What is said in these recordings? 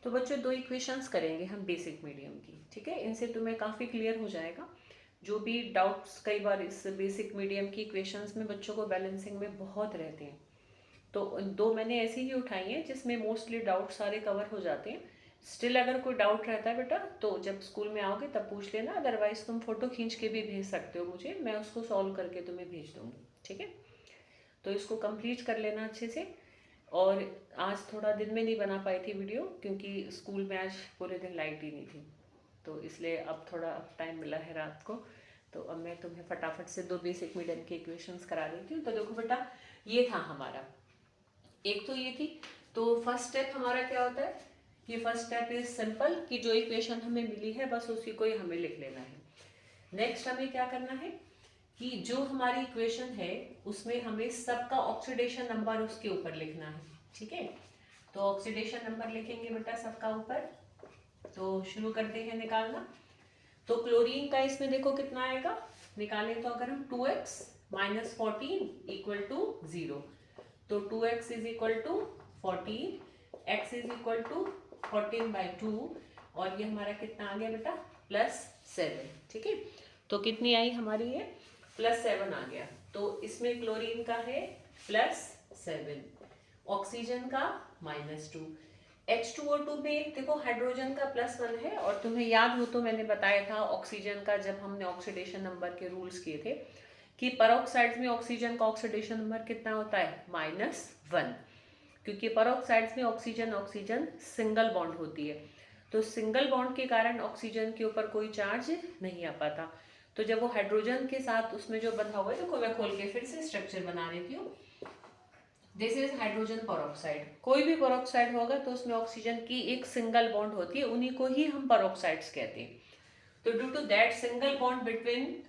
तो बच्चों दो इक्वेशंस करेंगे हम बेसिक मीडियम की, ठीक है। इनसे तुम्हें काफ़ी क्लियर हो जाएगा जो भी डाउट्स कई बार इस बेसिक मीडियम की इक्वेशंस में बच्चों को बैलेंसिंग में बहुत रहते हैं। तो दो मैंने ऐसी ही उठाई हैं जिसमें मोस्टली डाउट सारे कवर हो जाते हैं। स्टिल अगर कोई डाउट रहता है बेटा तो जब स्कूल में आओगे तब पूछ लेना, अदरवाइज तुम फोटो खींच के भी भेज सकते हो मुझे, मैं उसको सॉल्व करके तुम्हें भेज दूँगी, ठीक है। तो इसको कंप्लीट कर लेना अच्छे से। और आज थोड़ा दिन में नहीं बना पाई थी वीडियो क्योंकि स्कूल में आज पूरे दिन लाइट ही नहीं थी, तो इसलिए अब थोड़ा टाइम मिला है रात को। तो अब मैं तुम्हें फटाफट से दो बेसिक मीडियम के इक्वेशंस करा देती हूँ। तो देखो बेटा, ये था हमारा, एक तो ये थी। तो फर्स्ट स्टेप हमारा क्या होता है, ये फर्स्ट स्टेप इज सिंपल कि जो इक्वेशन हमें मिली है बस उसी को ही हमें लिख लेना है। नेक्स्ट हमें क्या करना है कि जो हमारी इक्वेशन है उसमें हमें सबका ऑक्सीडेशन नंबर उसके ऊपर लिखना है, ठीक है। तो ऑक्सीडेशन नंबर लिखेंगे बेटा सबका ऊपर। तो शुरू करते हैं निकालना। तो क्लोरीन का इसमें देखो कितना आएगा, निकालें तो अगर हम 2x माइनस 14 इक्वल टू 0, तो 2x is equal to 14, x is equal to 14/2, और ये हमारा कितना आ गया बेटा +7, ठीक है। तो कितनी आई हमारी ये +7 आ गया। तो इसमें क्लोरीन का है +7, ऑक्सीजन का -2। H2O2 में देखो हाइड्रोजन का +1 है, और तुम्हें याद हो तो मैंने बताया था ऑक्सीजन का जब हमने ऑक्सीडेशन नंबर के रूल्स किए थे कि परोक्साइड्स में ऑक्सीजन का ऑक्सीडेशन नंबर कितना होता है -1, क्योंकि परोक्साइड्स में ऑक्सीजन ऑक्सीजन सिंगल बॉन्ड होती है। तो सिंगल बॉन्ड के कारण ऑक्सीजन के ऊपर कोई चार्ज नहीं आ पाता। तो जब वो हाइड्रोजन के साथ उसमें जो बंधा हुआ है, देखो मैं खोल के फिर से स्ट्रक्चर बना देती हूँ। This is hydrogen peroxide. कोई भी पेरोक्साइड होगा तो उसमें ऑक्सीजन की एक सिंगल बॉन्ड होती है, उन्हीं को ही हम पेरोक्साइड्स कहते हैं। तो due to that single bond between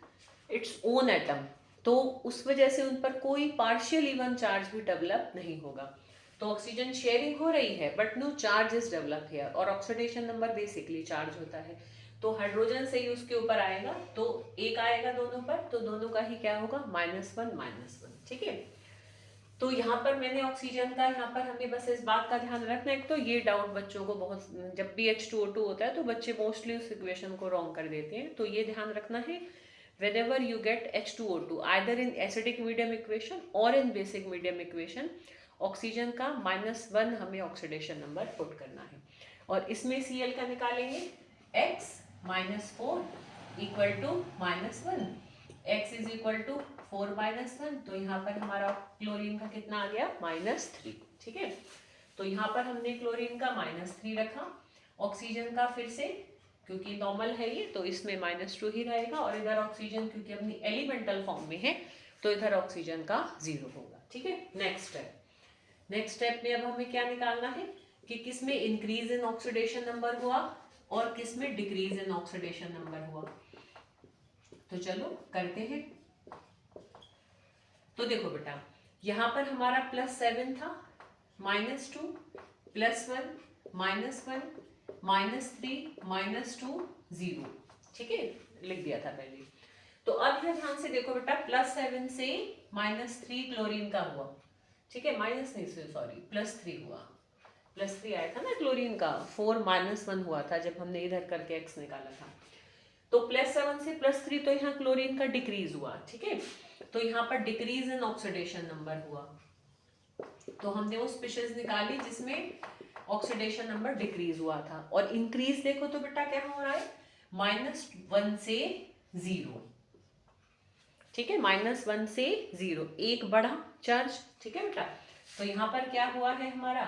its own atom, तो उस वजह से उन पर कोई पार्शियल इवन चार्ज भी डेवलप नहीं होगा। तो ऑक्सीजन शेयरिंग हो रही है but no charge is develop here, और ऑक्सीडेशन नंबर बेसिकली चार्ज होता है। तो हाइड्रोजन से ही उसके ऊपर आएगा, तो एक आएगा दोनों पर, तो दोनों का ही क्या होगा -1, ठीक है। तो यहाँ पर मैंने ऑक्सीजन का, यहाँ पर हमें बस इस बात का ध्यान रखना है। तो ये डाउट बच्चों को बहुत, जब भी H2O2 होता है तो बच्चे मोस्टली उस इक्वेशन को रॉन्ग कर देते हैं। तो ये ध्यान रखना है, whenever you get H2O2 either in acidic medium equation or in basic medium equation, oxygen का -1 हमें ऑक्सीडेशन नंबर पुट करना है। और इसमें Cl का निकालेंगे, x -4 equal to -1, x is equal to 4 -1, तो यहाँ पर हमारा क्लोरीन का कितना आ गया -3, ठीक है। तो यहाँ पर हमने क्लोरीन का -3 रखा, ऑक्सीजन का फिर से क्योंकि नॉर्मल है ये तो इसमें -2 ही रहेगा, और इधर ऑक्सीजन क्योंकि अपनी एलिमेंटल फॉर्म में है तो इधर ऑक्सीजन का 0 होगा, ठीक है। नेक्स्ट स्टेप में अब हमें क्या निकालना है कि किस में इंक्रीज इन ऑक्सीडेशन नंबर हुआ और किस में डिक्रीज इन ऑक्सीडेशन नंबर हुआ। तो चलो करते हैं। तो देखो बेटा, यहाँ पर हमारा +7 था, -2 +1 -1 -3 -2 0, ठीक है, लिख दिया था पहले। तो अब यह ध्यान से देखो बेटा, +7 से -3 क्लोरीन का हुआ, ठीक है, माइनस नहीं सॉरी +3 हुआ, +3 आया था ना क्लोरीन का, 4 -1 हुआ था जब हमने इधर करके x निकाला था। तो +7 से +3 तो यहाँ क्लोरीन का डिक्रीज हुआ, ठीक है। तो यहाँ पर डिक्रीज इन ऑक्सीडेशन नंबर हुआ, तो हमने वो स्पीशीज निकाली जिसमें ऑक्सीडेशन नंबर डिक्रीज हुआ था। और इंक्रीज देखो तो बेटा क्या हो रहा है, -1 से 0, ठीक है, -1 से 0, एक बढ़ा चार्ज, ठीक है बेटा। तो यहाँ पर क्या हुआ है हमारा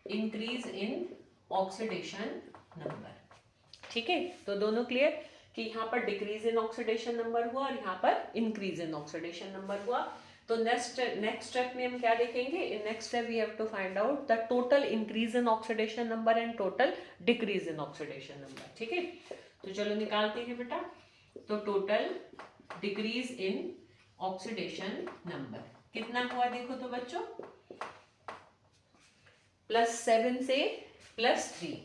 इंक्रीज इन ऑक्सीडेशन नंबर, ठीक है। तो दोनों क्लियर कि यहाँ पर डिक्रीज इन ऑक्सीडेशन नंबर हुआ और यहाँ पर इंक्रीज इन ऑक्सीडेशन नंबर हुआ। तो नेक्स्ट स्टेप में हम क्या देखेंगे, in next step we have to find out the total increase in oxidation number and total decrease in oxidation number, ठीक है। तो चलो निकालते हैं बेटा। तो total decrease in oxidation number कितना हुआ देखो तो बच्चों, +7 से +3,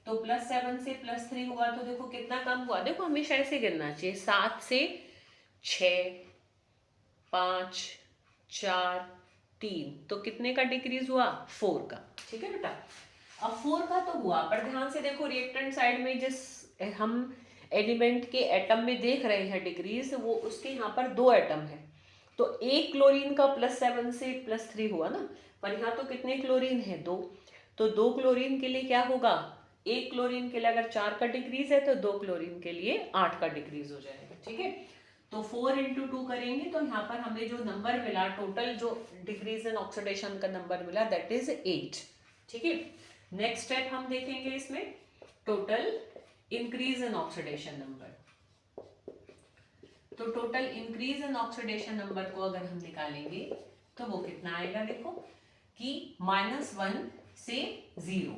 तो +7 से +3 हुआ तो देखो कितना कम हुआ, देखो हमेशा ऐसे गिनना चाहिए, 7 से 6 5 4 3, तो कितने का डिक्रीज हुआ 4 का, ठीक है बेटा। अब 4 का तो हुआ, पर ध्यान से देखो रिएक्टेंट साइड में जिस हम एलिमेंट के एटम में देख रहे हैं डिक्रीज, वो उसके यहाँ पर 2 एटम है, तो एक क्लोरीन का +7 से +3 हुआ ना, पर यहाँ तो कितने क्लोरीन है? 2, तो 2 क्लोरीन के लिए क्या होगा? एक क्लोरीन के लिए अगर 4 का डिक्रीज है तो 2 क्लोरीन के लिए 8 का डिक्रीज हो जाएगा। ठीक है, तो 4 × 2 करेंगे तो यहाँ पर हमें जो नंबर मिला, टोटल जो डिक्रीज इन ऑक्सीडेशन का नंबर मिला, दैट इज 8। ठीक है, नेक्स्ट स्टेप हम देखेंगे इसमें, total increase in oxidation number. तो total increase in oxidation number को अगर हम निकालेंगे तो वो कितना आएगा? देखो कि -1 से 0।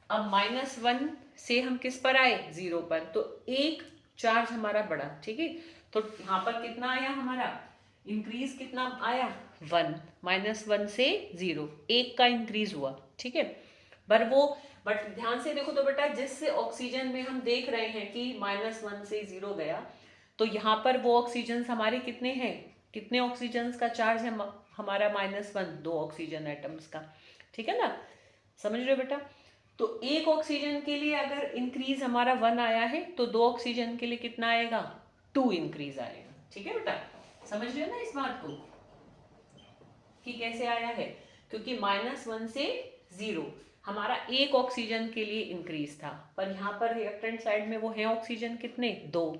अब -1 से हम किस पर आए? 0 पर, तो एक चार्ज हमारा बढ़ा। ठीक है, तो यहाँ पर कितना आया हमारा इंक्रीज? कितना आया? 1, -1 से 0, एक का इंक्रीज हुआ। ठीक है, बट ध्यान से देखो तो बेटा, जिस ऑक्सीजन में हम देख रहे हैं कि -1 से 0 गया, तो यहाँ पर वो ऑक्सीजन हमारे कितने हैं? कितने ऑक्सीजन का चार्ज है हमारा? -1, 2 ऑक्सीजन एटम्स का। ठीक है ना, समझ रहे हो बेटा? तो एक ऑक्सीजन के लिए अगर इंक्रीज हमारा 1 आया है, तो 2 ऑक्सीजन के लिए कितना आएगा? 2 इंक्रीज आएगा। ठीक है बेटा, समझ रहे हो ना इस बात को कि कैसे आया है? क्योंकि -1 से 0 हमारा एक ऑक्सीजन के लिए इंक्रीज था, पर यहाँ पर रिएक्टेंट साइड में वो है ऑक्सीजन कितने? 2,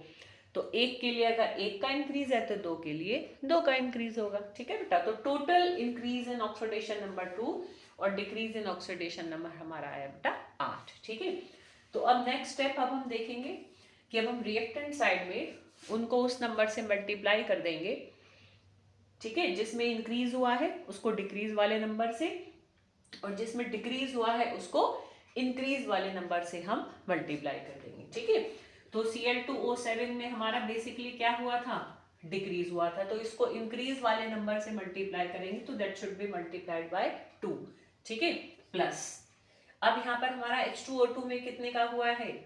तो एक के लिए अगर एक का इंक्रीज है तो 2 के लिए 2 का इंक्रीज होगा। ठीक है बेटा, तो total increase in oxidation number 2 और डिक्रीज इन ऑक्सीडेशन नंबर हमारा आया बेटा 8। ठीक है, तो अब नेक्स्ट स्टेप अब हम देखेंगे कि अब हम रिएक्टेंट साइड में उनको उस नंबर से मल्टीप्लाई कर देंगे। ठीक है, जिसमें इंक्रीज हुआ है उसको डिक्रीज वाले नंबर से, और जिसमें डिक्रीज हुआ है उसको इंक्रीज वाले नंबर से हम मल्टीप्लाई कर देंगे। ठीक है, तो Cl2O7 में हमारा बेसिकली क्या हुआ था? डिक्रीज हुआ था, तो इसको इंक्रीज वाले नंबर से मल्टीप्लाई करेंगे तो that should be multiplied by 2। ठीक है, प्लस अब यहाँ पर हमारा H2O2 में कितने का हुआ है?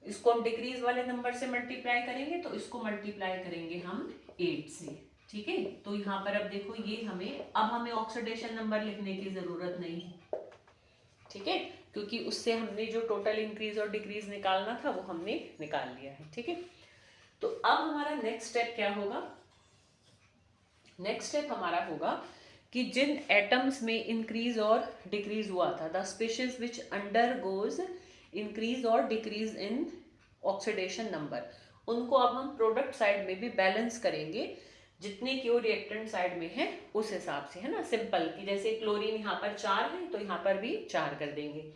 इसको हम डिक्रीज वाले नंबर से मल्टीप्लाई करेंगे, तो इसको मल्टीप्लाई करेंगे हम 8 से। ठीक है, तो यहाँ पर अब देखो ये हमें ऑक्सीडेशन नंबर लिखने की जरूरत नहीं है। ठीक है, क्योंकि उससे हमने जो टोटल इंक्रीज और डिक्रीज निकालना था वो हमने निकाल लिया है। ठीक है, तो अब हमारा नेक्स्ट स्टेप क्या होगा? नेक्स्ट स्टेप हमारा होगा कि जिन एटम्स में इंक्रीज और डिक्रीज हुआ था, the species which undergoes increase और डिक्रीज इन ऑक्सीडेशन नंबर, उनको अब हम प्रोडक्ट साइड में भी बैलेंस करेंगे, जितने की रिएक्टेंट साइड में है उस हिसाब से, है ना। सिंपल कि जैसे क्लोरीन यहाँ पर 4 है तो यहाँ पर भी 4 कर देंगे।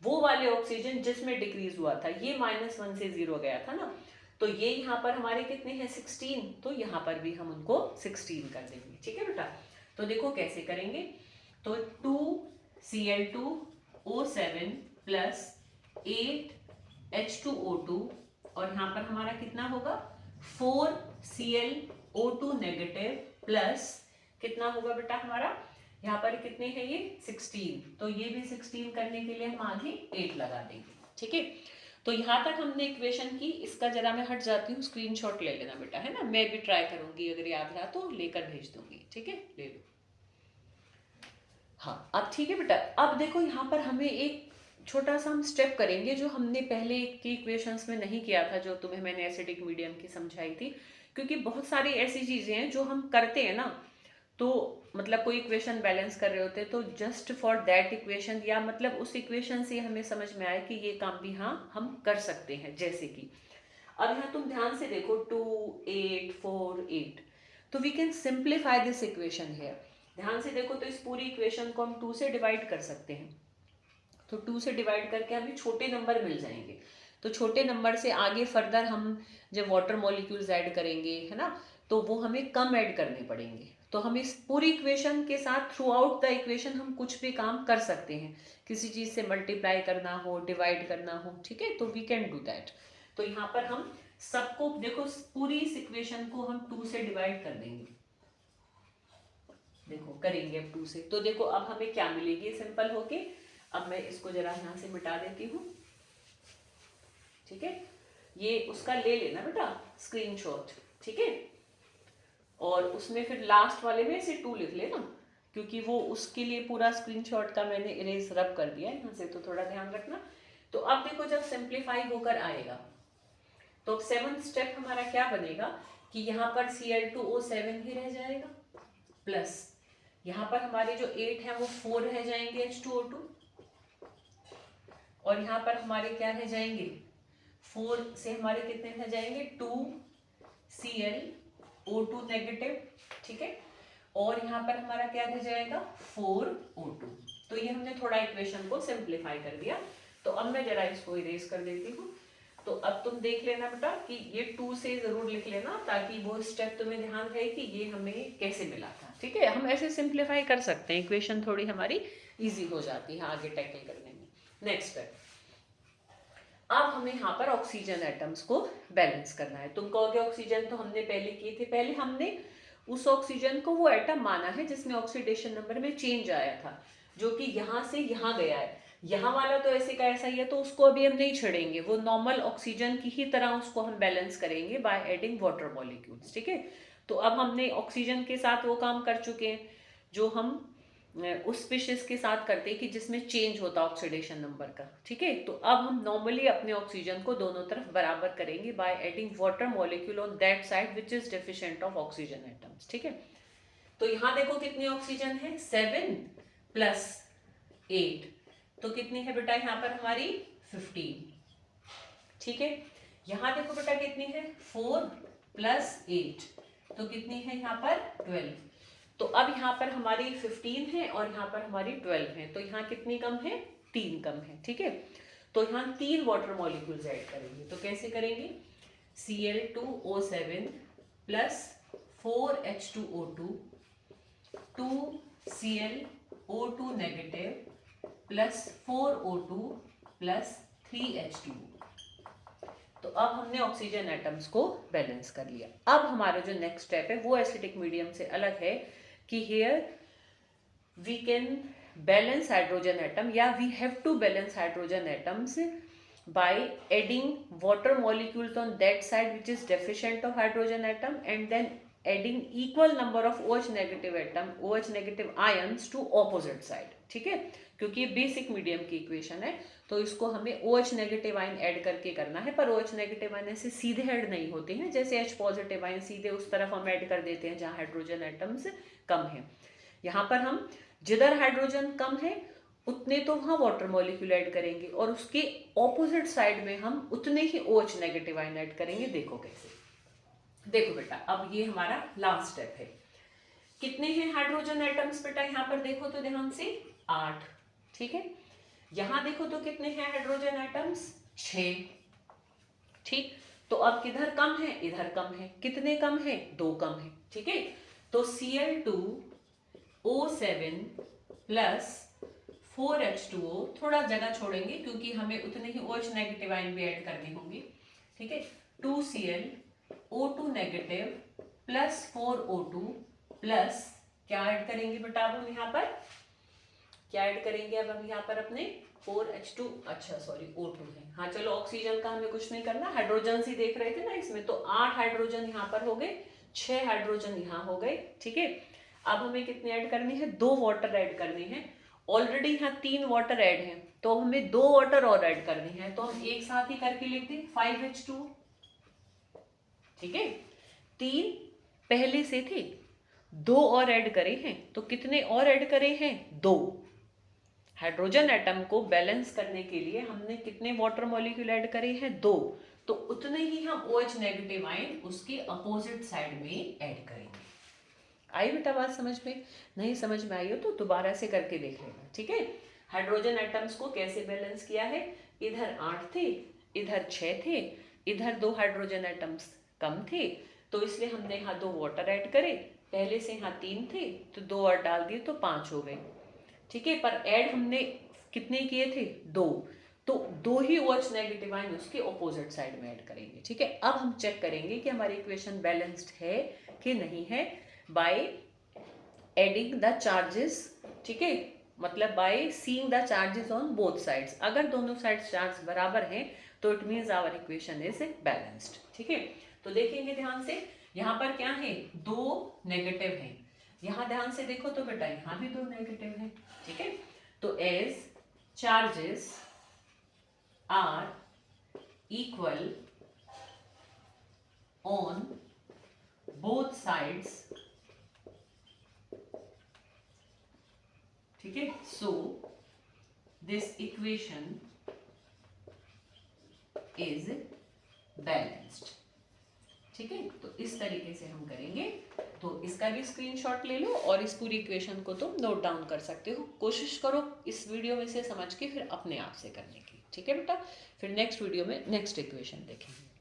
वो वाले ऑक्सीजन जिसमें डिक्रीज हुआ था, ये -1 से 0 गया था ना, तो ये यहाँ पर हमारे कितने हैं? 16, तो यहाँ पर भी हम उनको 16 कर देंगे। ठीक है बेटा, तो देखो कैसे करेंगे। तो 2Cl2O7 + 8H2O2, और यहाँ पर हमारा कितना होगा? 4Cl2O प्लस कितना होगा बेटा हमारा? यहाँ पर कितने हैं ये? 16, तो ये भी 16 करने के लिए हम आगे 8 लगा देंगे। ठीक है, तो यहाँ तक हमने इक्वेशन की। इसका जरा मैं हट जाती हूँ, स्क्रीनशॉट ले लेना बेटा, है ना। मैं भी ट्राई करूंगी, अगर याद रहा तो लेकर भेज दूंगी। ठीक है, ले लो। हाँ, अब ठीक है बेटा, अब देखो यहाँ पर हमें एक छोटा सा हम स्टेप करेंगे जो हमने पहले की इक्वेशंस में नहीं किया था, जो तुम्हें मैंने एसिडिक मीडियम की समझाई थी। क्योंकि बहुत सारी ऐसी चीज़ें हैं जो हम करते हैं ना, तो मतलब कोई इक्वेशन बैलेंस कर रहे होते हैं, तो जस्ट फॉर दैट इक्वेशन, या मतलब उस इक्वेशन से हमें समझ में आए कि ये काम भी हाँ हम कर सकते हैं। जैसे कि अब यहाँ तुम ध्यान से देखो 2, 8, 4, 8, तो we can simplify this equation here. ध्यान से देखो तो इस पूरी इक्वेशन को हम 2 से डिवाइड कर सकते हैं। तो 2 से डिवाइड करके हमें छोटे नंबर मिल जाएंगे, तो छोटे नंबर से आगे फर्दर हम जब वाटर मॉलिक्यूल्स ऐड करेंगे, है ना, तो वो हमें कम ऐड करने पड़ेंगे। तो हम इस पूरी इक्वेशन के साथ थ्रू आउट द इक्वेशन हम कुछ भी काम कर सकते हैं, किसी चीज़ से मल्टीप्लाई करना हो, डिवाइड करना हो। ठीक है, तो वी कैन डू दैट। तो यहाँ पर हम सबको देखो, पूरी इस इक्वेशन को हम 2 से डिवाइड कर देंगे। देखो करेंगे अब 2 से, तो देखो अब हमें क्या मिलेगी सिंपल होके। अब मैं इसको जरा यहाँ से मिटा देती हूँ। ठीक है, ये उसका ले लेना बेटा स्क्रीनशॉट। ठीक है, और उसमें फिर लास्ट वाले में से 2 लिख लेना, क्योंकि वो उसके लिए पूरा स्क्रीनशॉट का मैंने इरेज रब कर दिया है यहाँ से, तो थोड़ा ध्यान रखना। तो अब देखो जब सिंप्लीफाई होकर आएगा तो 7th स्टेप हमारा क्या बनेगा कि यहाँ पर Cl2O7 ही रह जाएगा, प्लस यहाँ पर हमारे जो 8 है वो 4 रह जाएंगे H2O2, और यहाँ पर हमारे क्या रह जाएंगे, 4 से हमारे कितने रह जाएंगे 2Cl O2 नेगेटिव, ठीक है, और यहाँ पर हमारा क्या रह जाएगा 4O2। तो ये हमने थोड़ा इक्वेशन को सिंप्लीफाई कर दिया। तो अब मैं जरा इसको इरेज कर देती हूँ। तो अब तुम देख लेना बेटा कि ये 2 से जरूर लिख लेना, ताकि वो स्टेप तुम्हें ध्यान रहे कि ये हमें कैसे मिला था, ठीक है। हम ऐसे सिंप्लीफाई कर सकते हैं, इक्वेशन थोड़ी हमारी इजी हो जाती है आगे टैकल करने में। नेक्स्ट स्टेप, अब हमें यहाँ पर ऑक्सीजन एटम्स को बैलेंस करना है। तुम कहोगे ऑक्सीजन तो हमने पहले किए थे, पहले हमने उस ऑक्सीजन को वो एटम माना है जिसमें ऑक्सीडेशन नंबर में चेंज आया था, जो कि यहाँ से यहाँ गया है। यहाँ वाला तो ऐसे का ऐसा ही है, तो उसको अभी हम नहीं छेड़ेंगे, वो नॉर्मल ऑक्सीजन की ही तरह उसको हम बैलेंस करेंगे बाय एडिंग वाटर मॉलिक्यूल्स, ठीक है। तो अब हमने ऑक्सीजन के साथ वो काम कर चुके हैं जो हम उस स्पीशीज के साथ करते हैं कि जिसमें चेंज होता है ऑक्सीडेशन नंबर का, ठीक है। तो अब हम नॉर्मली अपने ऑक्सीजन को दोनों तरफ बराबर करेंगे by adding water molecule on that side which is deficient of oxygen atoms, ठीक है। तो यहाँ देखो कितनी ऑक्सीजन है 7 प्लस 8, तो कितनी है बेटा यहाँ पर हमारी 15, ठीक है। यहाँ देखो बेटा कितनी है 4 प्लस 8, तो कितनी है यहाँ पर 12। तो अब यहाँ पर हमारी 15 है और यहाँ पर हमारी 12 है, तो यहाँ कितनी कम है 3 कम है, ठीक है। तो यहाँ 3 वाटर मॉलिक्यूल्स ऐड करेंगे, तो कैसे करेंगे Cl2O7 plus 4H2O2 2Cl O2 negative plus 4O2 plus 3H2O। तो अब हमने ऑक्सीजन एटम्स को बैलेंस कर लिया। अब हमारा जो नेक्स्ट स्टेप है वो एसिडिक मीडियम से अलग है कि here we can balance hydrogen atom, या we have to balance hydrogen atoms by adding water molecules on that side which is deficient of hydrogen atom, and then adding equal number of OH negative atom, OH negative ions to opposite side, ठीक है। क्योंकि ये basic medium की equation है, तो इसको हमें OH negative ion add करके करना है, पर OH नेगेटिव आयन ऐसे सीधे ऐड नहीं होते हैं, जैसे H पॉजिटिव आयन सीधे उस तरफ हम ऐड कर देते हैं जहाँ हाइड्रोजन एटम्स कम है। यहाँ पर हम जिधर हाइड्रोजन कम है उतने तो वहाँ वाटर मॉलिक्यूल ऐड करेंगे, और उसके ऑपोजिट साइड में हम उतने ही OH नेगेटिव आयन ऐड करेंगे। देखो कैसे, देखो बेटा अब ये हमारा लास्ट स्टेप है। कितने हैं हाइड्रोजन एटम्स बेटा यहाँ पर देखो तो ध्यान से 8, ठीक है। यहाँ देखो तो कितने हैं हाइड्रोजन एटम्स 6, ठीक। तो अब किधर कम है, इधर कम है, कितने कम है 2 कम है, ठीक है। तो Cl2O7 प्लस 4H2O, थोड़ा जगह छोड़ेंगे क्योंकि हमें उतने ही OH नेगेटिव आयन भी ऐड करने होंगे, ठीक है। 2Cl O2 negative plus 4O2 plus क्या ऐड करेंगे बेटा अब हम यहाँ पर, क्या ऐड करेंगे अब हम यहाँ पर अपने 4H2, अच्छा सॉरी O2 है, हाँ चलो ऑक्सीजन का हमें कुछ नहीं करना, हाइड्रोजन ही देख रहे थे ना इसमें। तो 8 हाइड्रोजन यहाँ पर हो गए, 6 हाइड्रोजन यहाँ हो गए, ठीक है। अब हमें कितने ऐड करने हैं, 2 वाटर ऐड करने हैं। ऑलरेडी यहाँ 3 वाटर ऐड हैं, तो हमें 2 वाटर और ऐड करने हैं, तो हम एक साथ ही करके लिखते हैं 5H2, ठीक है। 3 पहले से थे, 2 और ऐड करे हैं, तो कितने और ऐड करे हैं 2। हाइड्रोजन एटम को बैलेंस करने के लिए हमने कितने वाटर मॉलिक्यूल ऐड करे हैं 2, तो उतने ही हम OH नेगेटिव आयन उसके अपोजिट साइड में ऐड करेंगे। आई बेटा बात समझ में? नहीं समझ में आई हो तो दोबारा से करके देख लेना, ठीक है। हाइड्रोजन एटम्स को कैसे बैलेंस किया है, इधर 8 थे, इधर 6 थे, इधर 2 हाइड्रोजन एटम्स कम थे, तो इसलिए हमने यहाँ 2 वाटर ऐड करे। पहले से यहाँ 3 थे तो 2 और डाल दिए तो 5 हो गए, ठीक है। पर ऐड हमने कितने किए थे 2, तो 2 ही OH नेगेटिव आयन उसके ऑपोजिट साइड में ऐड करेंगे, ठीक है। अब हम चेक करेंगे कि हमारी इक्वेशन बैलेंस्ड है कि नहीं है बाय एडिंग द चार्जेस, ठीक है, मतलब by seeing the charges on both sides. अगर दोनों साइड्स चार्ज बराबर हैं तो it means our equation is balanced, ठीक है। तो देखेंगे ध्यान से, यहाँ पर क्या है 2 नेगेटिव है, यहाँ ध्यान से देखो तो बेटा यहाँ भी 2 नेगेटिव है, ठीक है। तो as charges are equal on both sides, ठीक है, so this equation is balanced, ठीक है। तो इस तरीके से हम करेंगे। तो इसका भी स्क्रीनशॉट ले लो और इस पूरी इक्वेशन को तुम नोट डाउन कर सकते हो। कोशिश करो इस वीडियो में से समझ के फिर अपने आप से करने की, ठीक है बेटा। फिर नेक्स्ट वीडियो में नेक्स्ट इक्वेशन देखेंगे।